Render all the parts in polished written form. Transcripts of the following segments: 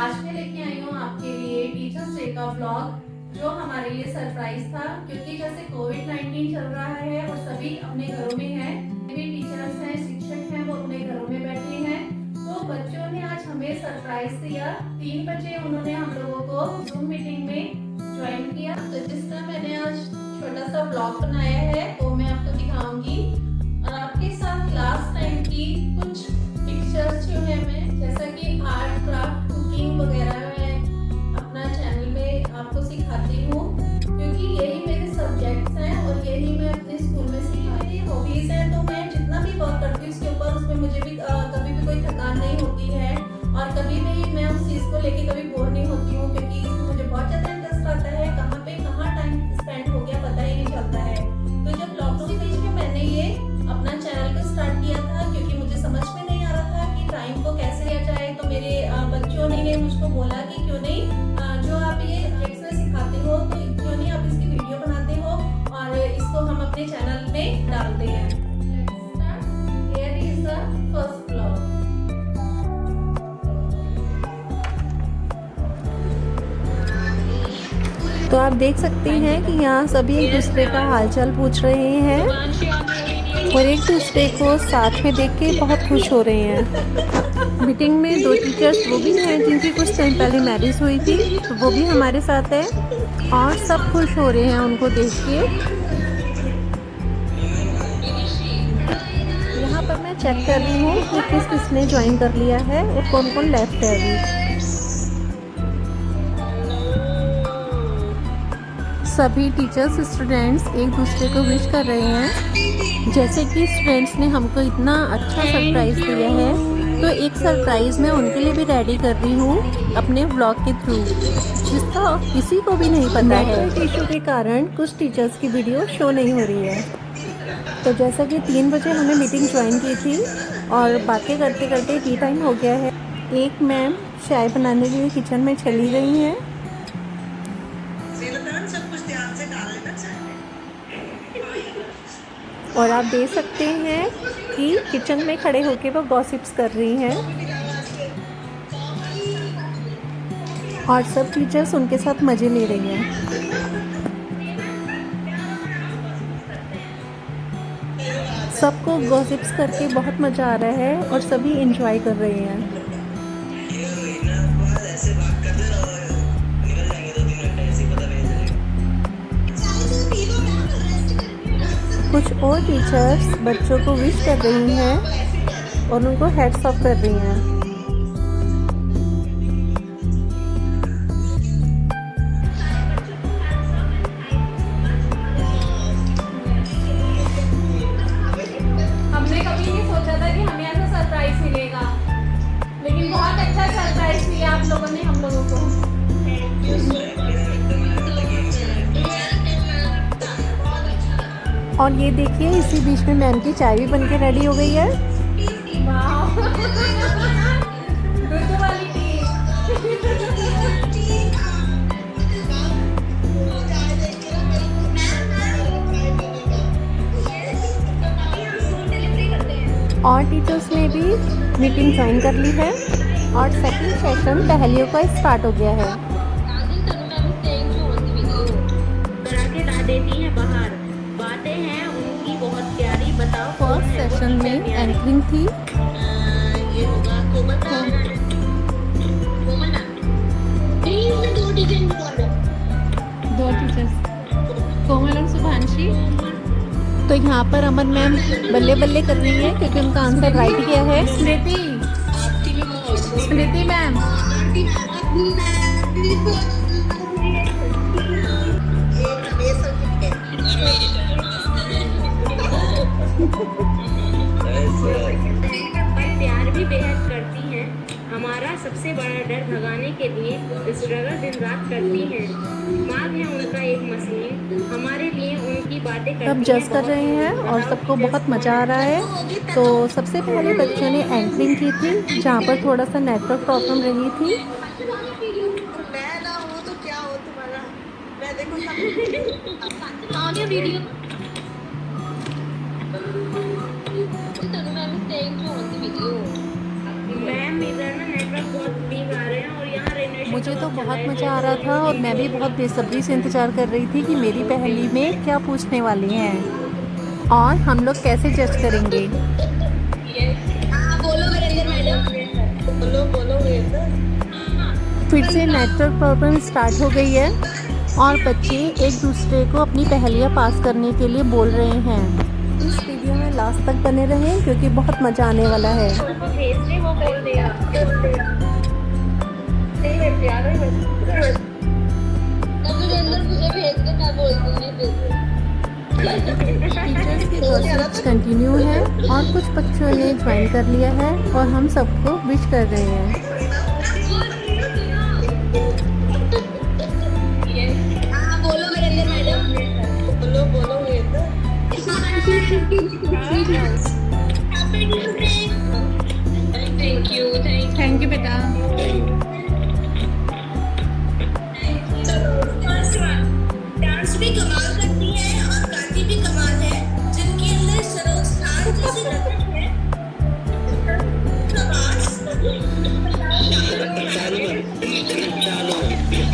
आज मैं लेके आई हूँ आपके लिए टीचर्स डे का ब्लॉग, जो हमारे लिए सरप्राइज था। क्योंकि जैसे कोविड-19 चल रहा है और सभी अपने घरों में हैं, सभी टीचर्स हैं, शिक्षक हैं, वो अपने घरों में बैठे हैं। तो बच्चों ने आज हमें सरप्राइज दिया। 3 बजे उन्होंने हम लोगों को जूम मीटिंग में ज्वाइन किया। तो जिसका मैंने आज छोटा सा ब्लॉग बनाया है वो मैं आपको दिखाऊंगी और आपके साथ क्लास टाइम की कुछ पिक्चर्स जो है मैं, जैसा कि आर्ट क्राफ्ट कुकिंग वगैरह मैं अपना चैनल में आपको सिखाती हूँ, क्योंकि यही मेरे सब्जेक्ट्स हैं और यही मैं अपने स्कूल में मेरी हॉबीज हैं। तो मैं जितना भी वर्क करती हूँ उसके ऊपर, उसमें मुझे भी कभी भी कोई थकान नहीं होती है और कभी भी मैं उस चीज़ को लेके कभी बोर नहीं होती हूँ, क्योंकि इसमें मुझे बहुत ज़्यादा इंटरेस्ट आता है। कहाँ पे कहाँ टाइम स्पेंड हो गया पता ही नहीं चलता है। तो जब लॉकडाउन के बीच में मैंने ये अपना चैनल को स्टार्ट किया था, क्योंकि मुझे समझ में नहीं आ रहा था कि टाइम को कैसे लिया जाए। तो मेरे बच्चों ने मुझको बोला कि क्यों नहीं जो आप ये सब्जेक्ट्स में सिखाते हो तो क्यों नहीं आप इसकी वीडियो बनाते हो और इसको हम अपने चैनल में डालते हैं। Here is the first vlog. तो आप देख सकते हैं कि यहाँ सभी एक दूसरे का हालचाल पूछ रहे हैं और एक दूसरे को साथ में देख के बहुत खुश हो रहे हैं। मीटिंग में 2 टीचर्स वो भी हैं जिनकी कुछ टाइम पहले मैरिज हुई थी, तो वो भी हमारे साथ है और सब खुश हो रहे हैं उनको देख के। यहाँ पर मैं चेक कर रही हूँ कि किस किसने ज्वाइन कर लिया है और कौन कौन लेफ्ट है अभी। सभी टीचर्स स्टूडेंट्स एक दूसरे को विश कर रहे हैं। जैसे कि स्टूडेंट्स ने हमको इतना अच्छा सरप्राइज़ दिया है, तो एक सरप्राइज़ मैं उनके लिए भी रेडी कर रही हूँ अपने ब्लॉग के थ्रू, जिसका किसी को भी नहीं पता है। इशू के कारण कुछ टीचर्स की वीडियो शो नहीं हो रही है। तो जैसा कि 3 बजे हमने मीटिंग ज्वाइन की थी और बातें करते करते टी टाइम हो गया है। एक मैम चाय बनाने के लिए किचन में चली गई हैं और आप देख सकते हैं कि किचन में खड़े होके वो गॉसिप्स कर रही हैं और सब टीचर्स उनके साथ मज़े ले रही हैं। सबको गॉसिप्स करके बहुत मज़ा आ रहा है और सभी एंजॉय कर रहे हैं। कुछ और टीचर्स बच्चों को विश कर रही हैं और उनको हेड्स ऑफ कर रही हैं। हमने कभी नहीं सोचा था कि हमें ऐसा सरप्राइज मिलेगा, लेकिन बहुत अच्छा सरप्राइज दिया आप लोगों ने हम लोगों को। और ये देखिए इसी बीच में मैम की चाय भी बनके रेडी हो गई है। वाह, दूध वाली टी। और टीचर्स ने भी मीटिंग ज्वाइन कर ली है और सेकंड सेशन पहेलियों का स्टार्ट हो गया है। देती है बाहर, बातें हैं उनकी बहुत प्यारी, बताओ। फर्स्ट सेशन में एंकरिंग थी। ये होगा कोमल मैम। कोमल मैम, प्लीज मैं 2 टीचर बोल रहा हूँ। 2 टीचर्स, कोमल और शुभांशी। तो यहाँ पर अमन मैम बल्ले बल्ले कर रही है क्योंकि उनका आंसर राइट किया है। स्मृति मैम, पर प्यार भी बेहद करती हैं। हमारा सबसे बड़ा डर भगाने के लिए स्ट्रगल दिन रात करती हैं। माँ है उनका एक मशीन, हमारे लिए उनकी बातें करती हैं। सब जज कर रहे हैं और सबको बहुत मज़ा आ रहा है। तो सबसे पहले बच्चों ने एंकरिंग की थी, जहाँ पर थोड़ा सा नेटवर्क प्रॉब्लम रही थी। मैं ना हो तो क्या हो तुम्हारा, मैं देखो वीडियो मैम इधर ना नेटवर्क बहुत वीक आ रहे हैं और यहाँ मुझे तो बहुत मज़ा आ रहा था और मैं भी बहुत बेसब्री से इंतज़ार कर रही थी कि मेरी पहेली में क्या पूछने वाले हैं और हम लोग कैसे जज करेंगे। बोलो वीरेंद्र मैडम, बोलो वीरेंद्र। फिर से नेटवर्क प्रॉब्लम स्टार्ट हो गई है और बच्चे एक दूसरे को अपनी पहेलियाँ पास करने के लिए बोल रहे हैं। इस वीडियो में लास्ट तक बने रहें क्योंकि बहुत मज़ा आने वाला है। उनको भेज दे, वो बोल देगा। वीरेंद्र मुझे भेज दे, मैं बोल दूंगी टीचर्स की गॉसिप्स कंटिन्यू है और कुछ बच्चों ने ज्वाइन कर लिया है और हम सबको विश कर रहे हैं। बोलो वीरेंद्र मैडम, बोलो वीरेंद्र। थैंक यू बेटा। डांस भी कमाल करती है और गाती भी कमाल है, जिनके अंदर सरोज खान जैसी लगन है।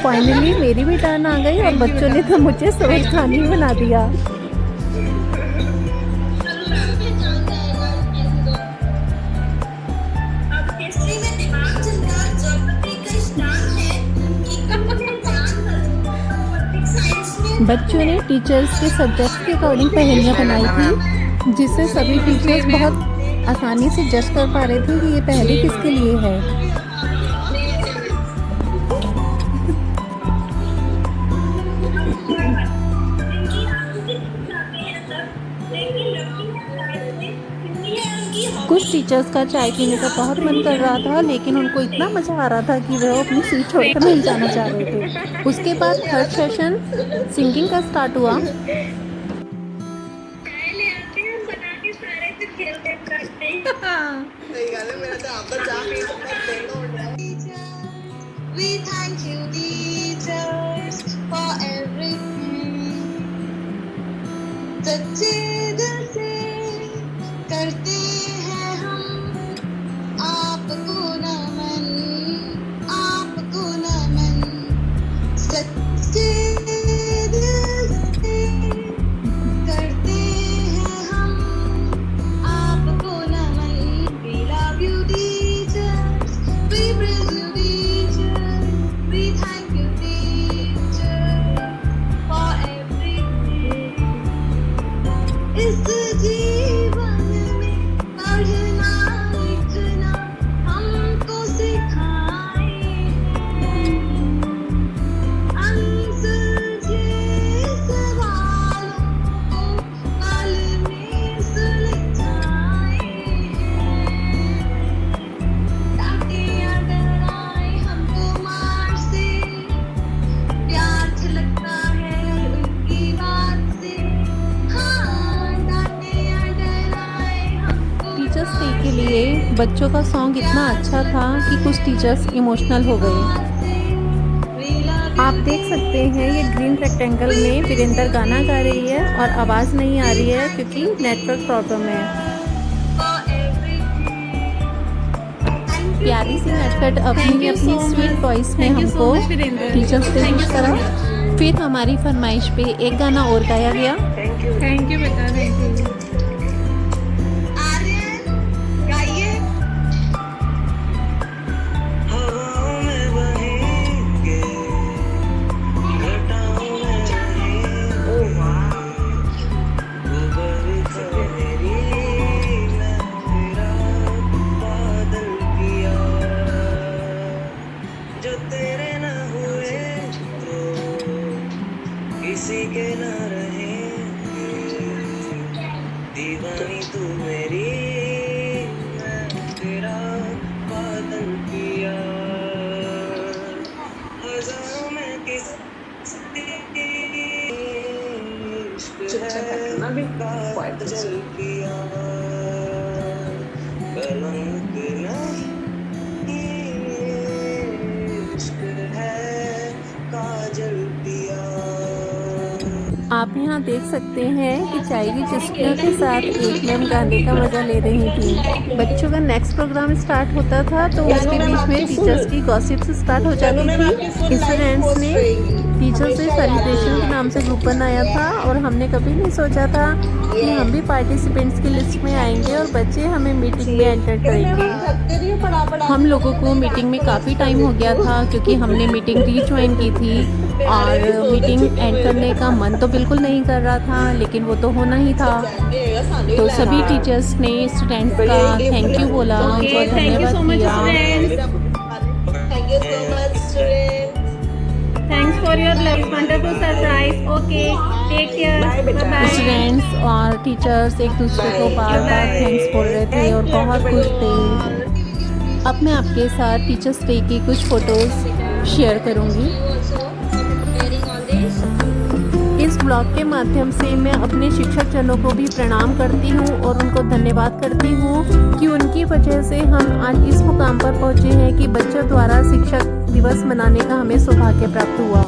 फाइनली मेरी भी टर्न आ गई और बच्चों ने तो मुझे सरोज खान ही बना दिया। बच्चों ने टीचर्स के सब्जेक्ट के अकॉर्डिंग पहेलियाँ बनाई थी जिससे सभी टीचर्स बहुत आसानी से जज कर पा रहे थे कि ये पहेली किसके लिए है। कुछ टीचर्स का चाय पीने का बहुत मन कर रहा था लेकिन उनको इतना मज़ा आ रहा था कि वह अपनी सीट छोड़कर नहीं जाना चाह रहे थे। उसके बाद थर्ड सेशन सिंगिंग का स्टार्ट हुआ। We thank you teachers for everything. सच्चे दिल से करते हैं हम आपको नमन, आपको नमन। सच्चे दिल से करते हैं हम आपको नमन। We love you teachers, we praise you teachers, we thank you teachers for everything. इस जीवन में पढ़ना लिखना हमको सिखाए हैं, अनसुलझे सवालों को पल में सुलझाए हैं। डांटे या डराए हमको मार से, प्यार छलकता है उनकी बात से। टीचर्स डे के लिए बच्चों का सॉन्ग इतना अच्छा था कि कुछ टीचर्स इमोशनल हो गए। आप देख सकते हैं ये ग्रीन रेक्टेंगल में वीरेंद्र गाना गा रही है और आवाज़ नहीं आ रही है क्योंकि नेटवर्क प्रॉब्लम है। प्यारी सी नटखट अपनी अपनी स्वीट वॉइस में हमको टीचर्स डे विश करा। फिर हमारी फरमाइश पे एक गाना और गाया गया। थैंक यू बेटा, थैंक यू। किसी के न रहे आप यहाँ देख सकते हैं कि चाय की चुस्कियों के साथ एक मैम गाने का मजा ले रही थी। बच्चों का नेक्स्ट प्रोग्राम स्टार्ट होता था तो उसके बीच में टीचर्स की गॉसिप्स स्टार्ट हो जाती थी। स्टूडेंट्स ने टीचर्स डे सेलिब्रेशन के नाम से ग्रुप बनाया था और हमने कभी नहीं सोचा था कि हम भी पार्टिसिपेंट्स की लिस्ट में आएंगे और बच्चे हमें मीटिंग में एंटर करेंगे। हम लोगों को मीटिंग में काफ़ी टाइम हो गया था क्योंकि हमने मीटिंग रीज्वाइन की थी और मीटिंग एंड करने का मन तो बिल्कुल नहीं कर रहा था, लेकिन वो तो होना ही था। तो सभी टीचर्स ने स्टूडेंट्स का थैंक यू बोला और धन्यवाद किया। Thank you so much, students. Thanks for your wonderful surprise. Okay, take care. Bye bye. Students और टीचर्स एक दूसरे को बार बार थैंक्स बोल रहे थे और बहुत खुश थे। अब मैं आपके साथ टीचर्स डे की कुछ फोटोज़ शेयर करूँगी। इस ब्लॉग के माध्यम से मैं अपने शिक्षक जनों को भी प्रणाम करती हूँ और उनको धन्यवाद करती हूँ कि उनकी वजह से हम आज इस मुकाम पर पहुँचे हैं कि बच्चों द्वारा शिक्षक दिवस मनाने का हमें सौभाग्य प्राप्त हुआ।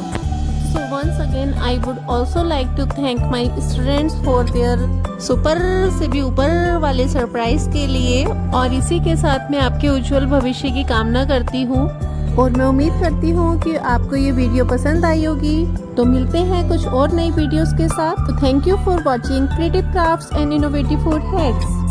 So once again I would also like to thank my students for their super से भी ऊपर वाले सरप्राइज के लिए और इसी के साथ मैं आपके उज्जवल भविष्य की कामना करती हूँ और मैं उम्मीद करती हूँ कि आपको ये वीडियो पसंद आई होगी। तो मिलते हैं कुछ और नई वीडियोस के साथ। तो thank you for watching creative crafts and innovative food hacks.